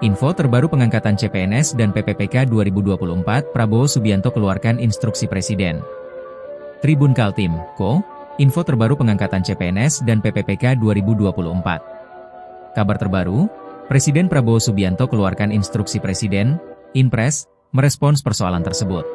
Info terbaru pengangkatan CPNS dan PPPK 2024, Prabowo Subianto keluarkan instruksi Presiden. Tribun Kaltim, Co. Info terbaru pengangkatan CPNS dan PPPK 2024. Kabar terbaru, Presiden Prabowo Subianto keluarkan instruksi Presiden, Inpres, merespons persoalan tersebut.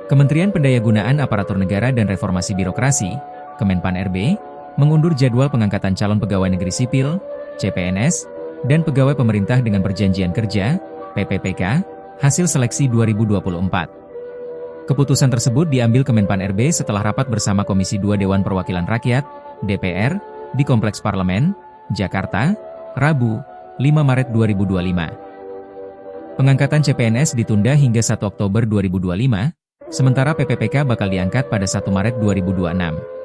Kementerian Pendayagunaan Aparatur Negara dan Reformasi Birokrasi, Kemenpan-RB, mengundur jadwal pengangkatan calon pegawai negeri sipil, CPNS, dan pegawai pemerintah dengan perjanjian kerja, PPPK, hasil seleksi 2024. Keputusan tersebut diambil Kemenpan-RB setelah rapat bersama Komisi 2 Dewan Perwakilan Rakyat, DPR, di Kompleks Parlemen, Jakarta, Rabu, 5 Maret 2025. Pengangkatan CPNS ditunda hingga 1 Oktober 2025, sementara PPPK bakal diangkat pada 1 Maret 2026.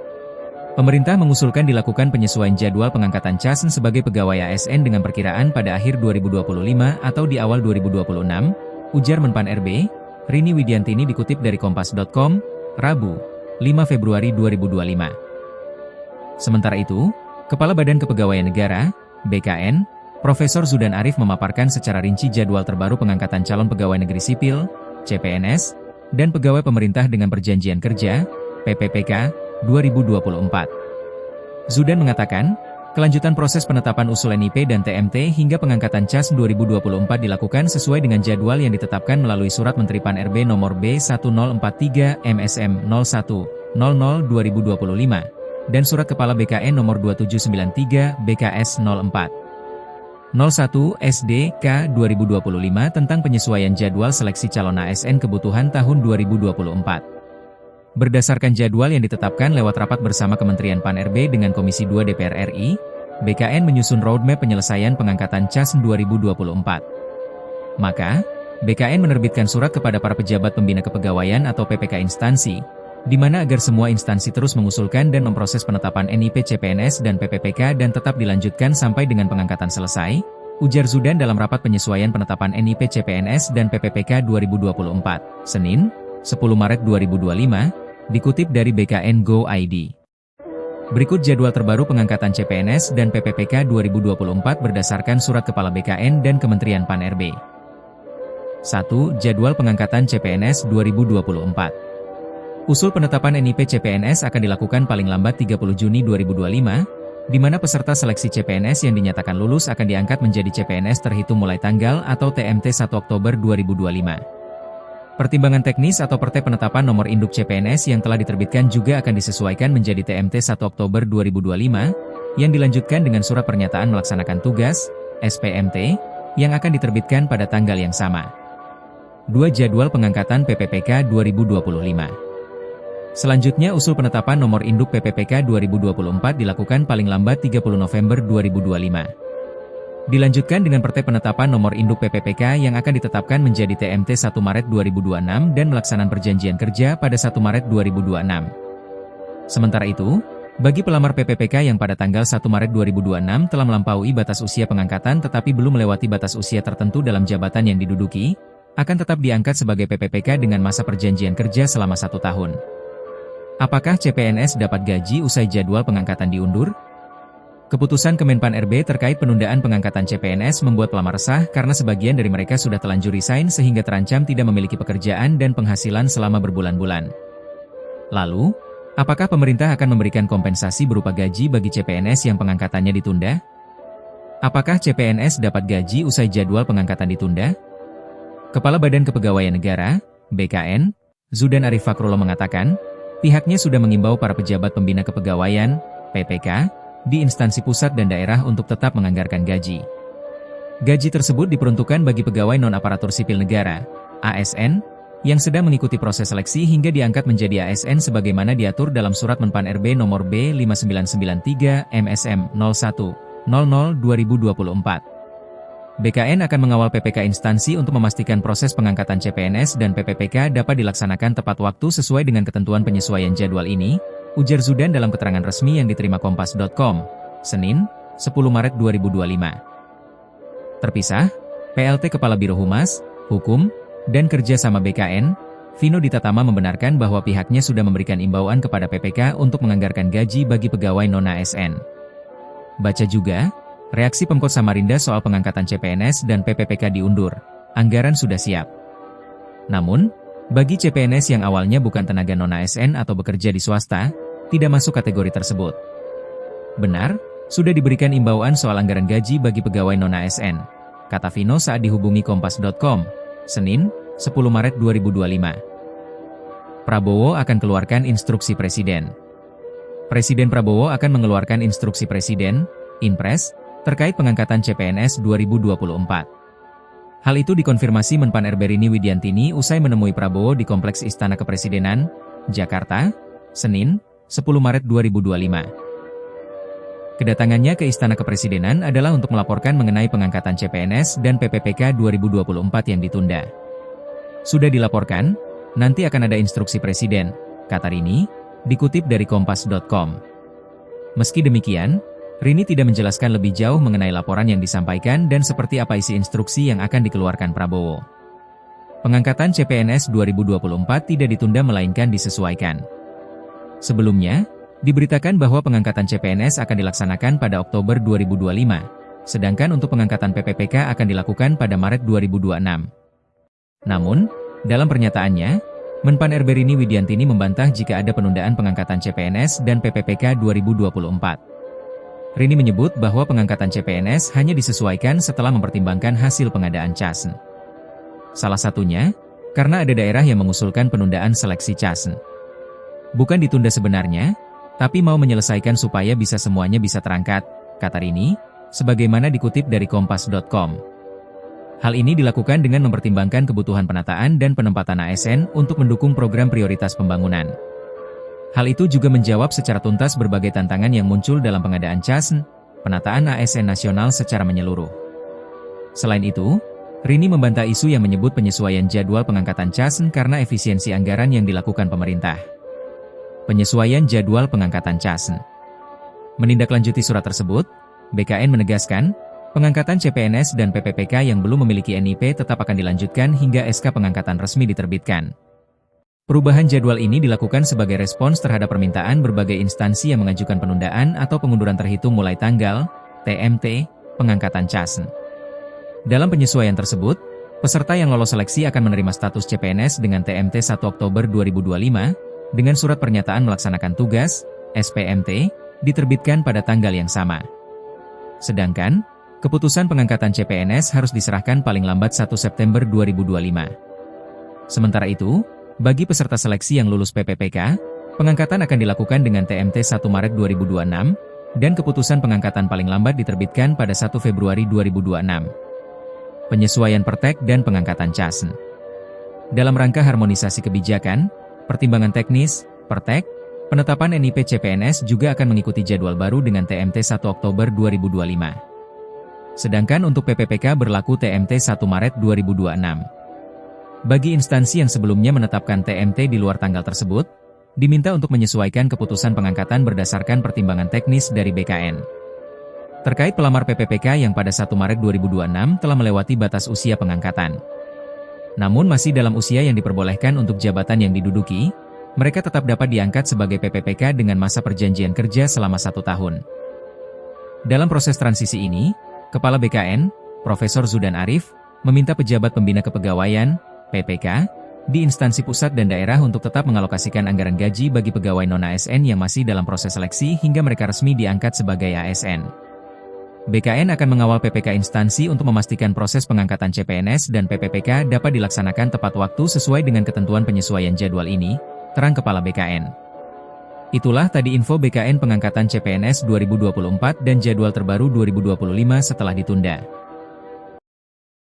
Pemerintah mengusulkan dilakukan penyesuaian jadwal pengangkatan CASN sebagai pegawai ASN dengan perkiraan pada akhir 2025 atau di awal 2026, ujar Menpan-RB, Rini Widiantini dikutip dari Kompas.com, Rabu, 5 Februari 2025. Sementara itu, Kepala Badan Kepegawaian Negara, BKN, Profesor Zudan Arif memaparkan secara rinci jadwal terbaru pengangkatan calon pegawai negeri sipil, CPNS, dan pegawai pemerintah dengan perjanjian kerja, PPPK, 2024. Zudan mengatakan, kelanjutan proses penetapan usul NIP dan TMT hingga pengangkatan CASN 2024 dilakukan sesuai dengan jadwal yang ditetapkan melalui Surat Menteri Pan-RB nomor B1043 MSM 0100/2025 dan Surat Kepala BKN nomor 2793 BKS 04 01 SDK 2025 tentang penyesuaian jadwal seleksi calon ASN kebutuhan tahun 2024. Berdasarkan jadwal yang ditetapkan lewat rapat bersama Kementerian Pan-RB dengan Komisi 2 DPR RI, BKN menyusun roadmap penyelesaian pengangkatan CASN 2024. Maka, BKN menerbitkan surat kepada para pejabat pembina kepegawaian atau PPK instansi, di mana agar semua instansi terus mengusulkan dan memproses penetapan NIP CPNS dan PPPK dan tetap dilanjutkan sampai dengan pengangkatan selesai, ujar Zudan dalam rapat penyesuaian penetapan NIP CPNS dan PPPK 2024, Senin, 10 Maret 2025, dikutip dari BKN Go ID. Berikut jadwal terbaru pengangkatan CPNS dan PPPK 2024 berdasarkan Surat Kepala BKN dan Kementerian Pan-RB. 1. Jadwal pengangkatan CPNS 2024. Usul penetapan NIP CPNS akan dilakukan paling lambat 30 Juni 2025, di mana peserta seleksi CPNS yang dinyatakan lulus akan diangkat menjadi CPNS terhitung mulai tanggal atau TMT 1 Oktober 2025. Pertimbangan teknis atau Pertep penetapan nomor induk CPNS yang telah diterbitkan juga akan disesuaikan menjadi TMT 1 Oktober 2025, yang dilanjutkan dengan Surat Pernyataan Melaksanakan Tugas, SPMT, yang akan diterbitkan pada tanggal yang sama. 2. Jadwal pengangkatan PPPK 2025. Selanjutnya usul penetapan nomor induk PPPK 2024 dilakukan paling lambat 30 November 2025. Dilanjutkan dengan Pertep penetapan nomor induk PPPK yang akan ditetapkan menjadi TMT 1 Maret 2026 dan melaksanaan perjanjian kerja pada 1 Maret 2026. Sementara itu, bagi pelamar PPPK yang pada tanggal 1 Maret 2026 telah melampaui batas usia pengangkatan tetapi belum melewati batas usia tertentu dalam jabatan yang diduduki, akan tetap diangkat sebagai PPPK dengan masa perjanjian kerja selama 1 tahun. Apakah CPNS dapat gaji usai jadwal pengangkatan diundur? Keputusan Kemenpan-RB terkait penundaan pengangkatan CPNS membuat pelamar resah karena sebagian dari mereka sudah telanjur resign sehingga terancam tidak memiliki pekerjaan dan penghasilan selama berbulan-bulan. Lalu, apakah pemerintah akan memberikan kompensasi berupa gaji bagi CPNS yang pengangkatannya ditunda? Apakah CPNS dapat gaji usai jadwal pengangkatan ditunda? Kepala Badan Kepegawaian Negara, BKN, Zudan Arif Fakrullah mengatakan, pihaknya sudah mengimbau para pejabat pembina kepegawaian, PPK, di instansi pusat dan daerah untuk tetap menganggarkan gaji. Gaji tersebut diperuntukkan bagi pegawai non-aparatur sipil negara, ASN, yang sedang mengikuti proses seleksi hingga diangkat menjadi ASN sebagaimana diatur dalam Surat Menpan-RB nomor B5993 MSM 0100/2024. BKN akan mengawal PPK instansi untuk memastikan proses pengangkatan CPNS dan PPPK dapat dilaksanakan tepat waktu sesuai dengan ketentuan penyesuaian jadwal ini, ujar Zudan dalam keterangan resmi yang diterima Kompas.com, Senin, 10 Maret 2025. Terpisah, PLT Kepala Biro Humas, Hukum, dan Kerja sama BKN, Vino Ditatama membenarkan bahwa pihaknya sudah memberikan imbauan kepada PPK untuk menganggarkan gaji bagi pegawai non-ASN. Baca juga, Reaksi Pemkot Samarinda soal pengangkatan CPNS dan PPPK diundur. Anggaran sudah siap. Namun, bagi CPNS yang awalnya bukan tenaga non-ASN atau bekerja di swasta, tidak masuk kategori tersebut. Benar, sudah diberikan imbauan soal anggaran gaji bagi pegawai non-ASN, kata Vino saat dihubungi Kompas.com, Senin, 10 Maret 2025. Prabowo akan keluarkan instruksi Presiden. Presiden Prabowo akan mengeluarkan instruksi Presiden, Inpres, terkait pengangkatan CPNS 2024. Hal itu dikonfirmasi Menpan RB Rini Widiantini usai menemui Prabowo di Kompleks Istana Kepresidenan, Jakarta, Senin, 10 Maret 2025. Kedatangannya ke Istana Kepresidenan adalah untuk melaporkan mengenai pengangkatan CPNS dan PPPK 2024 yang ditunda. Sudah dilaporkan, nanti akan ada instruksi Presiden, kata Rini, dikutip dari Kompas.com. Meski demikian, Rini tidak menjelaskan lebih jauh mengenai laporan yang disampaikan dan seperti apa isi instruksi yang akan dikeluarkan Prabowo. Pengangkatan CPNS 2024 tidak ditunda melainkan disesuaikan. Sebelumnya, diberitakan bahwa pengangkatan CPNS akan dilaksanakan pada Oktober 2025, sedangkan untuk pengangkatan PPPK akan dilakukan pada Maret 2026. Namun, dalam pernyataannya, Menpan RB Rini Widiantini membantah jika ada penundaan pengangkatan CPNS dan PPPK 2024. Rini menyebut bahwa pengangkatan CPNS hanya disesuaikan setelah mempertimbangkan hasil pengadaan CASN. Salah satunya, karena ada daerah yang mengusulkan penundaan seleksi CASN. Bukan ditunda sebenarnya, tapi mau menyelesaikan supaya semuanya bisa terangkat, kata Rini, sebagaimana dikutip dari Kompas.com. Hal ini dilakukan dengan mempertimbangkan kebutuhan penataan dan penempatan ASN untuk mendukung program prioritas pembangunan. Hal itu juga menjawab secara tuntas berbagai tantangan yang muncul dalam pengadaan CASN, penataan ASN nasional secara menyeluruh. Selain itu, Rini membantah isu yang menyebut penyesuaian jadwal pengangkatan CASN karena efisiensi anggaran yang dilakukan pemerintah. Penyesuaian jadwal pengangkatan CASN. Menindaklanjuti surat tersebut, BKN menegaskan, pengangkatan CPNS dan PPPK yang belum memiliki NIP tetap akan dilanjutkan hingga SK pengangkatan resmi diterbitkan. Perubahan jadwal ini dilakukan sebagai respons terhadap permintaan berbagai instansi yang mengajukan penundaan atau pengunduran terhitung mulai tanggal, TMT, pengangkatan CASN. Dalam penyesuaian tersebut, peserta yang lolos seleksi akan menerima status CPNS dengan TMT 1 Oktober 2025, dengan surat pernyataan melaksanakan tugas, SPMT, diterbitkan pada tanggal yang sama. Sedangkan, keputusan pengangkatan CPNS harus diserahkan paling lambat 1 September 2025. Sementara itu, bagi peserta seleksi yang lulus PPPK, pengangkatan akan dilakukan dengan TMT 1 Maret 2026, dan keputusan pengangkatan paling lambat diterbitkan pada 1 Februari 2026. Penyesuaian Pertek dan pengangkatan CASN. Dalam rangka harmonisasi kebijakan, pertimbangan teknis, Pertek, penetapan NIP CPNS juga akan mengikuti jadwal baru dengan TMT 1 Oktober 2025. Sedangkan untuk PPPK berlaku TMT 1 Maret 2026. Bagi instansi yang sebelumnya menetapkan TMT di luar tanggal tersebut, diminta untuk menyesuaikan keputusan pengangkatan berdasarkan pertimbangan teknis dari BKN. Terkait pelamar PPPK yang pada 1 Maret 2026 telah melewati batas usia pengangkatan. Namun masih dalam usia yang diperbolehkan untuk jabatan yang diduduki, mereka tetap dapat diangkat sebagai PPPK dengan masa perjanjian kerja selama 1 tahun. Dalam proses transisi ini, Kepala BKN, Profesor Zudan Arif, meminta pejabat pembina kepegawaian, PPK, di instansi pusat dan daerah untuk tetap mengalokasikan anggaran gaji bagi pegawai non-ASN yang masih dalam proses seleksi hingga mereka resmi diangkat sebagai ASN. BKN akan mengawal PPK instansi untuk memastikan proses pengangkatan CPNS dan PPPK dapat dilaksanakan tepat waktu sesuai dengan ketentuan penyesuaian jadwal ini, terang Kepala BKN. Itulah tadi info BKN pengangkatan CPNS 2024 dan jadwal terbaru 2025 setelah ditunda.